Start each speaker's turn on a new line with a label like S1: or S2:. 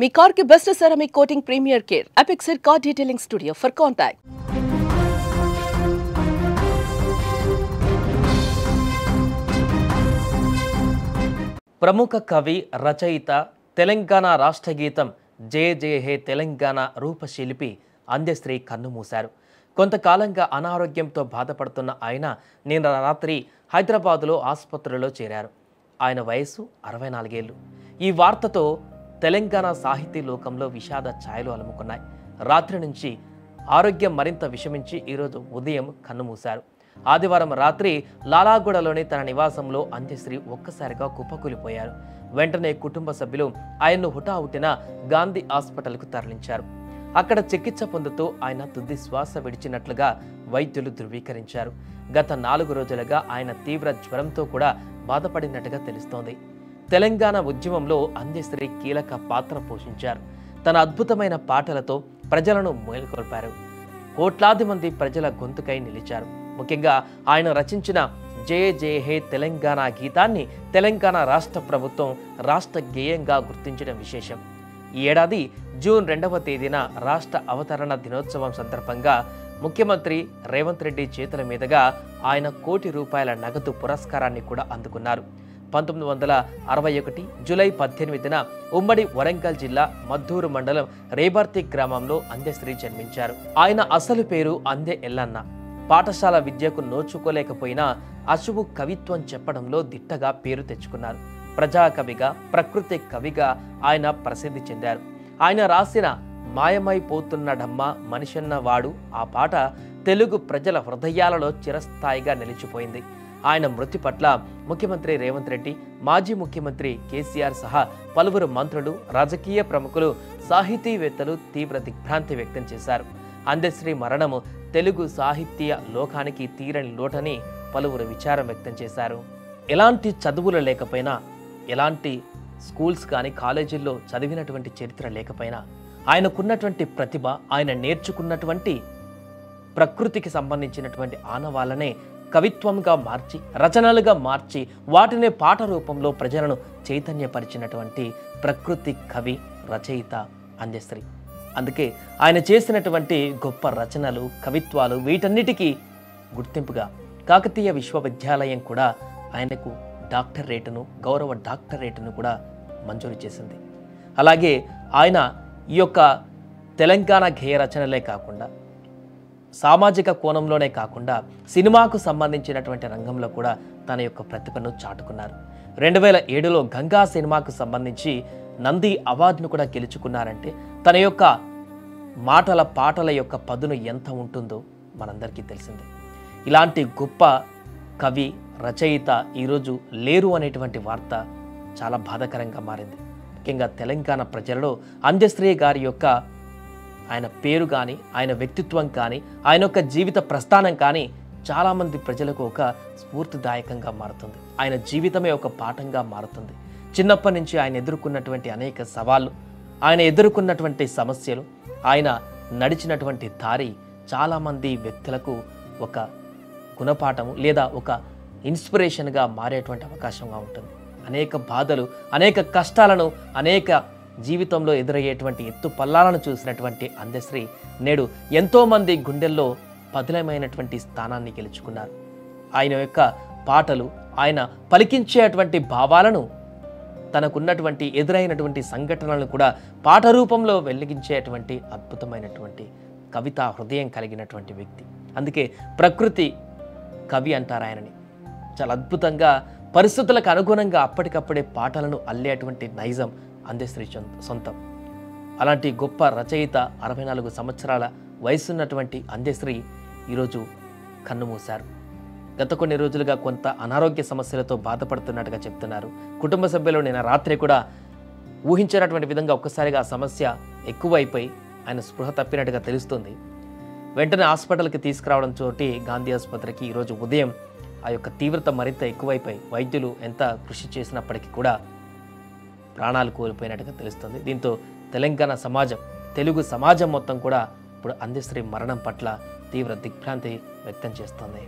S1: మీ car కి best ceramic coating premier care Apexer car detailing studio for contact.
S2: ప్రముఖ కవి రచయిత తెలంగాణ రాష్ట్ర గీతం జయ జయ హే తెలంగాణ రూపశిల్పి అందశ్రీ కన్నుమూశారు. కొంతకాలంగా అనారోగ్యంతో బాధపడుతున్న ఆయన నిన్న రాత్రి హైదరాబాదులో ఆసుపత్రిలో చేరారు. ఆయన వయసు 64 ఏళ్లు. ఈ వార్తతో తెలంగాణ సాహితీ లోకంలో విషాద ఛాయలు అలుముకున్నాయి. రాత్రి నుంచి ఆరోగ్యం మరింత విషమించి ఈరోజు ఉదయం కన్నుమూశారు. ఆదివారం రాత్రి లాలాగూడలోని తన నివాసంలో అంత్యశ్రీ ఒక్కసారిగా కుప్పకూలిపోయారు. వెంటనే కుటుంబ సభ్యులు ఆయన్ను హుటాహుటిన గాంధీ హాస్పిటల్కు తరలించారు. అక్కడ చికిత్స పొందుతూ ఆయన తుది శ్వాస విడిచినట్లుగా వైద్యులు ధృవీకరించారు. గత 4 రోజులుగా ఆయన తీవ్ర జ్వరంతో కూడా బాధపడినట్టుగా తెలుస్తోంది. తెలంగాణ ఉద్యమంలో అందశ్రీ కీలక పాత్ర పోషించారు. తన అద్భుతమైన పాటలతో ప్రజలను మేల్కొల్పారు. కోట్లాది మంది ప్రజల గొంతుకై నిలిచారు. ముఖ్యంగా ఆయన రచించిన జయ జయ హే తెలంగాణ గీతాన్ని తెలంగాణ రాష్ట్ర ప్రభుత్వం రాష్ట్ర గేయంగా గుర్తించడం విశేషం. ఈ ఏడాది జూన్ 2వ తేదీన రాష్ట్ర అవతరణ దినోత్సవం సందర్భంగా ముఖ్యమంత్రి రేవంత్ రెడ్డి చేతుల మీదుగా ఆయన ₹1 కోటి నగదు పురస్కారాన్ని కూడా అందుకున్నారు. 1961 జూలై 18న ఉమ్మడి వరంగల్ జిల్లా మద్దూరు మండలం రేబర్తి గ్రామంలో అందశ్రీ జన్మించారు. ఆయన అసలు పేరు అందె ఎల్లన్న. పాఠశాల విద్యకు నోచుకోలేకపోయినా అశువు కవిత్వం చెప్పడంలో దిట్టగా పేరు తెచ్చుకున్నారు. ప్రజాకవిగా, ప్రకృతి కవిగా ఆయన ప్రసిద్ధి చెందారు. ఆయన రాసిన మాయమైపోతున్నడమ్మ మనిషన్న వాడు ఆ పాట తెలుగు ప్రజల హృదయాలలో చిరస్థాయిగా నిలిచిపోయింది. ఆయన మృతి పట్ల ముఖ్యమంత్రి రేవంత్ రెడ్డి, మాజీ ముఖ్యమంత్రి కేసీఆర్ సహా పలువురు మంత్రులు, రాజకీయ ప్రముఖులు, సాహితీవేత్తలు తీవ్ర దిగ్భ్రాంతి వ్యక్తం చేశారు. అందశ్రీ మరణము తెలుగు సాహిత్య లోకానికి తీరని లోటని పలువురు విచారం వ్యక్తం చేశారు. ఎలాంటి చదువులు లేకపోయినా, ఎలాంటి స్కూల్స్ కానీ కాలేజీల్లో చదివినటువంటి చరిత్ర లేకపోయినా ఆయనకున్నటువంటి ప్రతిభ, ఆయన నేర్చుకున్నటువంటి ప్రకృతికి సంబంధించినటువంటి ఆనవాళ్ళనే కవిత్వంగా మార్చి, రచనలుగా మార్చి, వాటినే పాట రూపంలో ప్రజలను చైతన్యపరిచినటువంటి ప్రకృతి కవి, రచయిత అందశ్రీ. అందుకే ఆయన చేసినటువంటి గొప్ప రచనలు, కవిత్వాలు వీటన్నిటికీ గుర్తింపుగా కాకతీయ విశ్వవిద్యాలయం కూడా ఆయనకు డాక్టరేటును, గౌరవ డాక్టరేటును కూడా మంజూరు చేసింది. అలాగే ఆయన ఈ యొక్క తెలంగాణ గేయ రచనలే కాకుండా సామాజిక కోణంలోనే కాకుండా సినిమాకు సంబంధించినటువంటి రంగంలో కూడా తన యొక్క ప్రతిభను చాటుకున్నారు. 2007లో గంగా సినిమాకు సంబంధించి నంది అవార్డును కూడా గెలుచుకున్నారంటే తన యొక్క మాటల, పాటల యొక్క పదును ఎంత ఉంటుందో మనందరికీ తెలిసిందే. ఇలాంటి గొప్ప కవి, రచయిత ఈరోజు లేరు అనేటువంటి వార్త చాలా బాధాకరంగా మారింది. ముఖ్యంగా తెలంగాణ ప్రజలలో అందశ్రీ గారి యొక్క ఆయన పేరు కానీ, ఆయన వ్యక్తిత్వం కానీ, ఆయన యొక్క జీవిత ప్రస్థానం కానీ చాలామంది ప్రజలకు ఒక స్ఫూర్తిదాయకంగా మారుతుంది. ఆయన జీవితమే ఒక పాఠంగా మారుతుంది. చిన్నప్పటి నుంచి ఆయన ఎదుర్కొన్నటువంటి అనేక సవాళ్ళు, ఆయన ఎదుర్కొన్నటువంటి సమస్యలు, ఆయన నడిచినటువంటి దారి చాలామంది వ్యక్తులకు ఒక గుణపాఠము లేదా ఒక ఇన్స్పిరేషన్గా మారేటువంటి అవకాశంగా ఉంటుంది. అనేక బాధలు, అనేక కష్టాలను, అనేక జీవితంలో ఎదురయ్యేటువంటి ఎత్తు పల్లాలను చూసినటువంటి అందశ్రీ నేడు ఎంతోమంది గుండెల్లో పదిలమైనటువంటి స్థానాన్ని గెలుచుకున్నారు. ఆయన యొక్క పాటలు, ఆయన పలికించేటువంటి భావాలను, తనకున్నటువంటి ఎదురైనటువంటి సంఘటనలను కూడా పాట రూపంలో వెలిగించేటువంటి అద్భుతమైనటువంటి కవితా హృదయం కలిగినటువంటి వ్యక్తి. అందుకే ప్రకృతి కవి అంటారు ఆయనని. చాలా అద్భుతంగా పరిస్థితులకు అనుగుణంగా అప్పటికప్పుడే పాటలను అల్లేటువంటి నైజం అందశ్రీ సొంతం. అలాంటి గొప్ప రచయిత, 64 సంవత్సరాల వయసున్నటువంటి అందశ్రీ ఈరోజు కన్నుమూశారు. గత కొన్ని రోజులుగా కొంత అనారోగ్య సమస్యలతో బాధపడుతున్నట్టుగా చెప్తున్నారు కుటుంబ సభ్యులు. నిన్న రాత్రి కూడా ఊహించినటువంటి విధంగా ఒక్కసారిగా ఆ సమస్య ఎక్కువైపోయి ఆయన స్పృహ తప్పినట్టుగా తెలుస్తుంది. వెంటనే హాస్పిటల్కి తీసుకురావడం చోటి గాంధీ ఆసుపత్రికి ఈరోజు ఉదయం ఆ యొక్క తీవ్రత మరింత ఎక్కువైపోయి వైద్యులు ఎంత కృషి చేసినప్పటికీ కూడా ప్రాణాలు కోల్పోయినట్టుగా తెలుస్తుంది. దీంతో తెలంగాణ సమాజం, తెలుగు సమాజం మొత్తం కూడా ఇప్పుడు అందశ్రీ మరణం పట్ల తీవ్ర దిగ్భ్రాంతి వ్యక్తం చేస్తోంది.